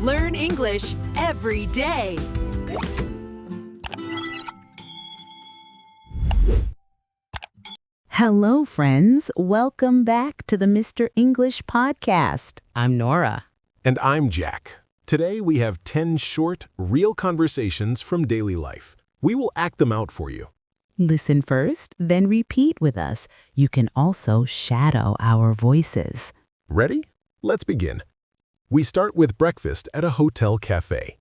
Learn English every day. Hello, friends. Welcome back to the Mr. English podcast. I'm Nora. And I'm Jack. Today we have 10 short, real conversations from daily life. We will act them out for you. Listen first, then repeat with us. You can also shadow our voices. Ready? Let's begin. We start with breakfast at a hotel cafe.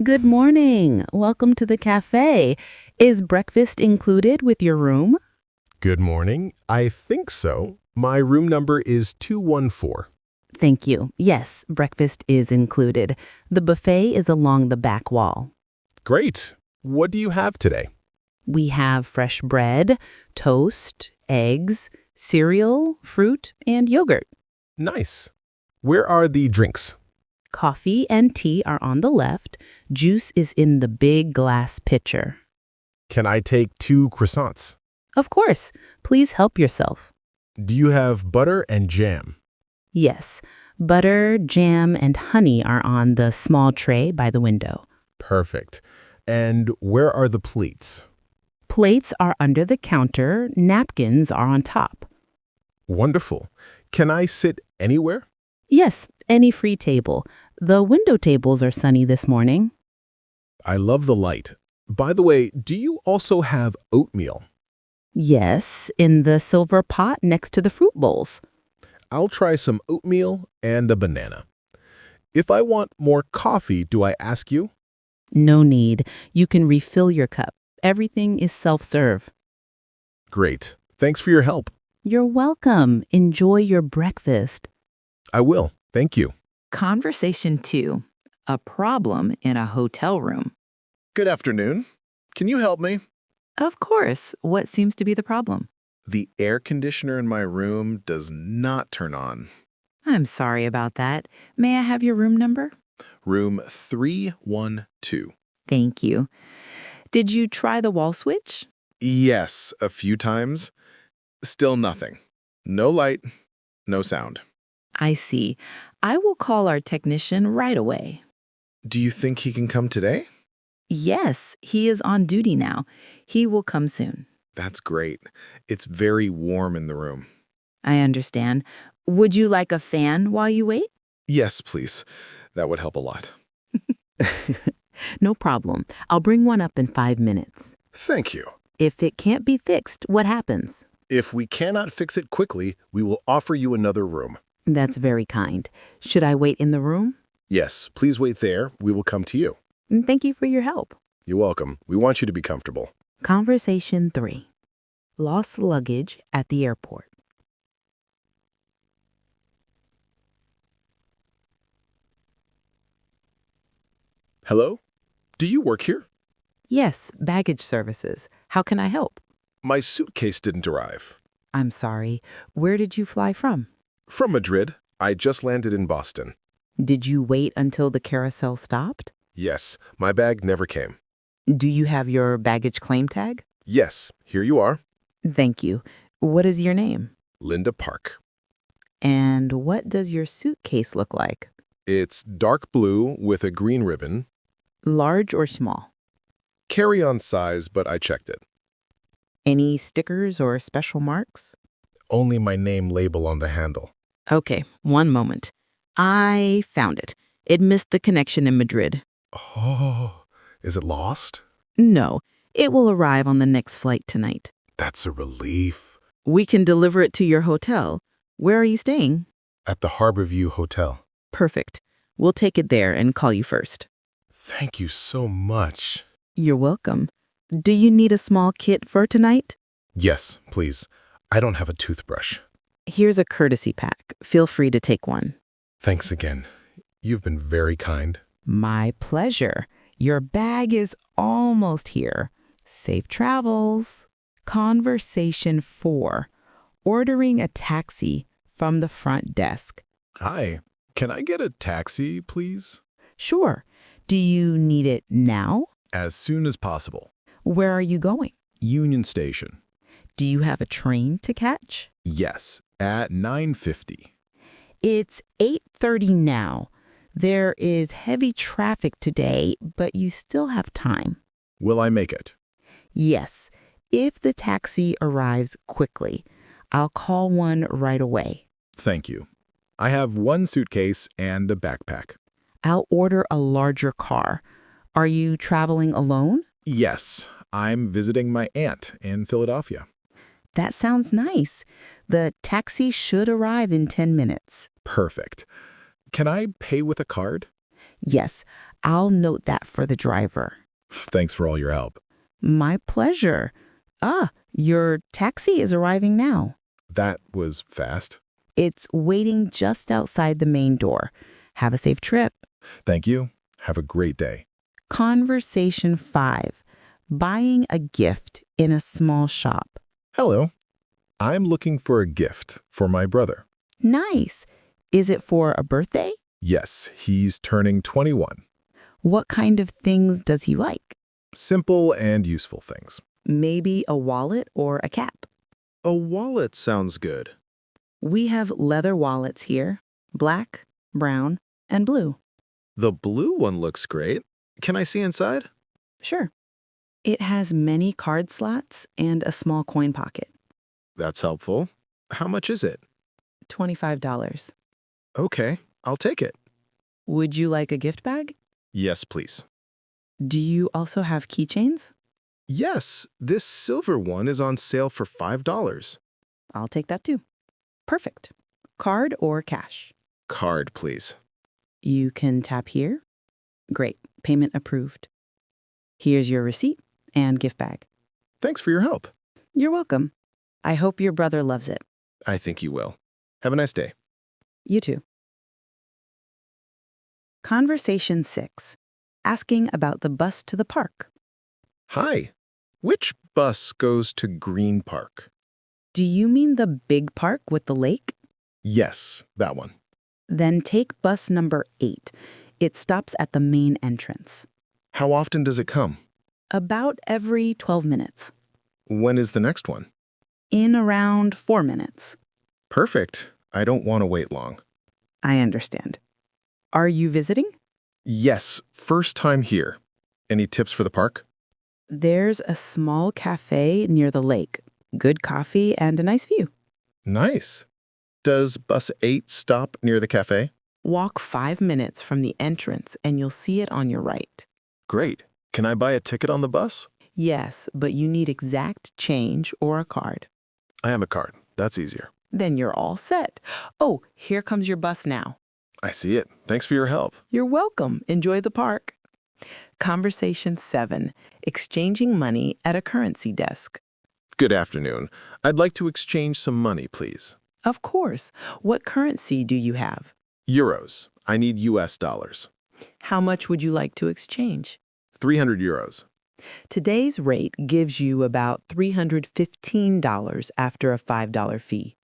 Good morning. Welcome to the cafe. Is breakfast included with your room? Good morning. I think so. My room number is 214. Thank you. Yes, breakfast is included. The buffet is along the back wall. Great. What do you have today? We have fresh bread, toast, eggs, cereal, fruit, and yogurt. Nice. Where are the drinks? Coffee and tea are on the left. Juice is in the big glass pitcher. Can I take 2 croissants? Of course. Please help yourself. Do you have butter and jam? Yes. Butter, jam, and honey are on the small tray by the window. Perfect. And where are the plates? Plates are under the counter. Napkins are on top. Wonderful. Can I sit anywhere? Yes, any free table. The window tables are sunny this morning. I love the light. By the way, do you also have oatmeal? Yes, in the silver pot next to the fruit bowls. I'll try some oatmeal and a banana. If I want more coffee, do I ask you? No need. You can refill your cup. Everything is self-serve. Great. Thanks for your help. You're welcome. Enjoy your breakfast. I will. Thank you. Conversation 2. A problem in a hotel room. Good afternoon. Can you help me? Of course. What seems to be the problem? The air conditioner in my room does not turn on. I'm sorry about that. May I have your room number? Room 312. Thank you. Did you try the wall switch? Yes, a few times. Still nothing. No light, no sound. I see. I will call our technician right away. Do you think he can come today? Yes, he is on duty now. He will come soon. That's great. It's very warm in the room. I understand. Would you like a fan while you wait? Yes, please. That would help a lot. No problem. I'll bring one up in 5 minutes. Thank you. If it can't be fixed, what happens? If we cannot fix it quickly, we will offer you another room. That's very kind. Should I wait in the room? Yes, please wait there. We will come to you. Thank you for your help. You're welcome. We want you to be comfortable. Conversation 3. Lost luggage at the airport. Hello? Do you work here? Yes, baggage services. How can I help? My suitcase didn't arrive. I'm sorry. Where did you fly from? From Madrid. I just landed in Boston. Did you wait until the carousel stopped? Yes, my bag never came. Do you have your baggage claim tag? Yes, here you are. Thank you. What is your name? Linda Park. And what does your suitcase look like? It's dark blue with a green ribbon. Large or small? Carry-on size, but I checked it. Any stickers or special marks? Only my name label on the handle. Okay, one moment. I found it. It missed the connection in Madrid. Oh, is it lost? No, it will arrive on the next flight tonight. That's a relief. We can deliver it to your hotel. Where are you staying? At the Harborview Hotel. Perfect. We'll take it there and call you first. Thank you so much. You're welcome. Do you need a small kit for tonight? Yes, please. I don't have a toothbrush. Here's a courtesy pack. Feel free to take one. Thanks again. You've been very kind. My pleasure. Your bag is almost here. Safe travels. Conversation 4. Ordering a taxi from the front desk. Hi, can I get a taxi, please? Sure. Do you need it now? As soon as possible. Where are you going? Union Station. Do you have a train to catch? Yes, at 9:50. It's 8:30 now. There is heavy traffic today, but you still have time. Will I make it? Yes, if the taxi arrives quickly. I'll call one right away. Thank you. I have one suitcase and a backpack. I'll order a larger car. Are you traveling alone? Yes, I'm visiting my aunt in Philadelphia. That sounds nice. The taxi should arrive in 10 minutes. Perfect. Can I pay with a card? Yes, I'll note that for the driver. Thanks for all your help. My pleasure. Your taxi is arriving now. That was fast. It's waiting just outside the main door. Have a safe trip. Thank you. Have a great day. Conversation 5. Buying a gift in a small shop. Hello. I'm looking for a gift for my brother. Nice. Is it for a birthday? Yes, he's turning 21. What kind of things does he like? Simple and useful things. Maybe a wallet or a cap. A wallet sounds good. We have leather wallets here. Black, brown, and blue. The blue one looks great. Can I see inside? Sure. It has many card slots and a small coin pocket. That's helpful. How much is it? $25. Okay, I'll take it. Would you like a gift bag? Yes, please. Do you also have keychains? Yes, this silver one is on sale for $5. I'll take that too. Perfect. Card or cash? Card, please. You can tap here. Great. Payment approved. Here's your receipt and gift bag. Thanks for your help. You're welcome. I hope your brother loves it. I think you will. Have a nice day. You too. Conversation 6. Asking about the bus to the park. Hi. Which bus goes to Green Park? Do you mean the big park with the lake? Yes, that one. Then take bus number 8. It stops at the main entrance. How often does it come? About every 12 minutes. When is the next one? In around 4 minutes. Perfect. I don't want to wait long. I understand. Are you visiting? Yes, first time here. Any tips for the park? There's a small cafe near the lake. Good coffee and a nice view. Nice. Does bus 8 stop near the cafe? Walk 5 minutes from the entrance and you'll see it on your right. Great. Can I buy a ticket on the bus? Yes, but you need exact change or a card. I have a card. That's easier. Then you're all set. Oh, here comes your bus now. I see it. Thanks for your help. You're welcome. Enjoy the park. Conversation 7. Exchanging money at a currency desk. Good afternoon. I'd like to exchange some money, please. Of course. What currency do you have? Euros. I need US dollars. How much would you like to exchange? 300 euros. Today's rate gives you about $315 after a $5 fee.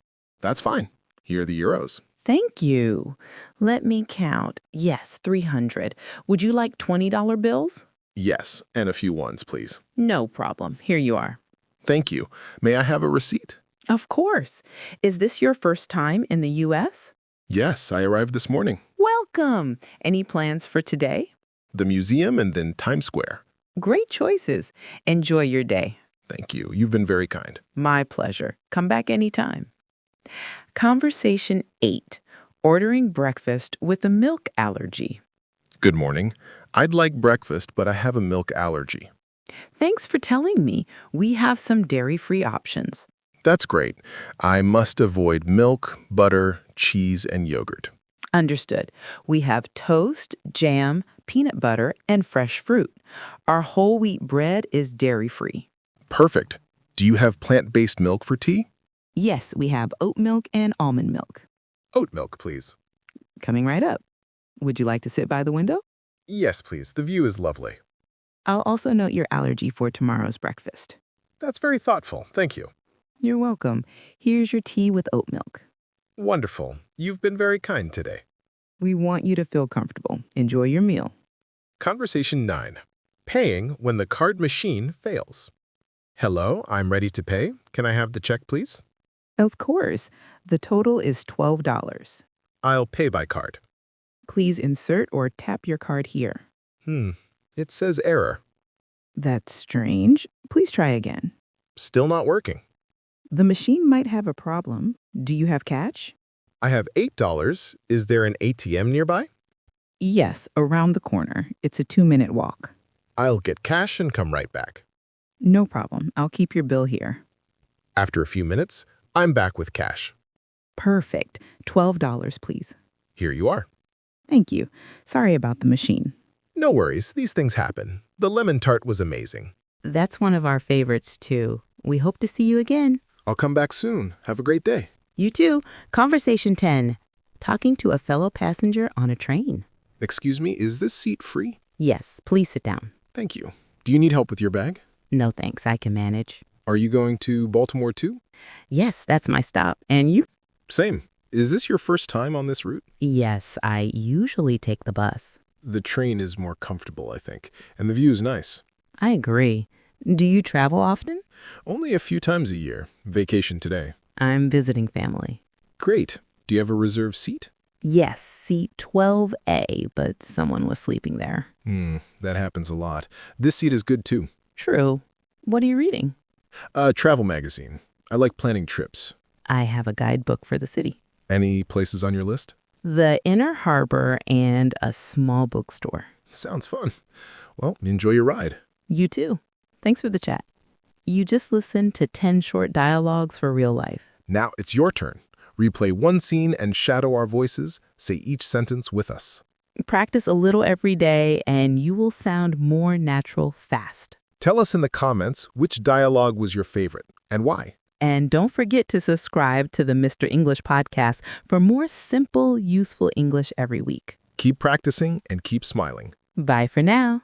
That's fine. Here are the euros. Thank you. Let me count. Yes, 300. Would you like $20 bills? Yes, and a few ones, please. No problem. Here you are. Thank you. May I have a receipt? Of course. Is this your first time in the U.S.? Yes, I arrived this morning. Welcome. Any plans for today? The museum and then Times Square. Great choices. Enjoy your day. Thank you. You've been very kind. My pleasure. Come back anytime. Conversation 8. Ordering breakfast with a milk allergy. Good morning. I'd like breakfast, but I have a milk allergy. Thanks for telling me. We have some dairy-free options. That's great. I must avoid milk, butter, cheese, and yogurt. Understood. We have toast, jam, peanut butter, and fresh fruit. Our whole wheat bread is dairy-free. Perfect. Do you have plant-based milk for tea? Yes, we have oat milk and almond milk. Oat milk, please. Coming right up. Would you like to sit by the window? Yes, please. The view is lovely. I'll also note your allergy for tomorrow's breakfast. That's very thoughtful. Thank you. You're welcome. Here's your tea with oat milk. Wonderful. You've been very kind today. We want you to feel comfortable. Enjoy your meal. Conversation 9. Paying when the card machine fails. Hello, I'm ready to pay. Can I have the check, please? Of course. The total is $12. I'll pay by card. Please insert or tap your card here. It says error. That's strange. Please try again. Still not working. The machine might have a problem. Do you have cash? I have $8. Is there an ATM nearby? Yes, around the corner. It's a 2-minute walk. I'll get cash and come right back. No problem. I'll keep your bill here. After a few minutes, I'm back with cash. Perfect. $12, please. Here you are. Thank you. Sorry about the machine. No worries, these things happen. The lemon tart was amazing. That's one of our favorites, too. We hope to see you again. I'll come back soon. Have a great day. You too. Conversation 10. Talking to a fellow passenger on a train. Excuse me, is this seat free? Yes, please sit down. Thank you. Do you need help with your bag? No thanks, I can manage. Are you going to Baltimore too? Yes, that's my stop. And you? Same. Is this your first time on this route? Yes, I usually take the bus. The train is more comfortable, I think, and the view is nice. I agree. Do you travel often? Only a few times a year. Vacation today. I'm visiting family. Great. Do you have a reserved seat? Yes, seat 12A, but someone was sleeping there. That happens a lot. This seat is good too. True. What are you reading? A travel magazine. I like planning trips. I have a guidebook for the city. Any places on your list? The Inner Harbor and a small bookstore. Sounds fun. Well, enjoy your ride. You too. Thanks for the chat. You just listened to 10 short dialogues for real life. Now it's your turn. Replay one scene and shadow our voices. Say each sentence with us. Practice a little every day and you will sound more natural fast. Tell us in the comments which dialogue was your favorite and why. And don't forget to subscribe to the Mr. English podcast for more simple, useful English every week. Keep practicing and keep smiling. Bye for now.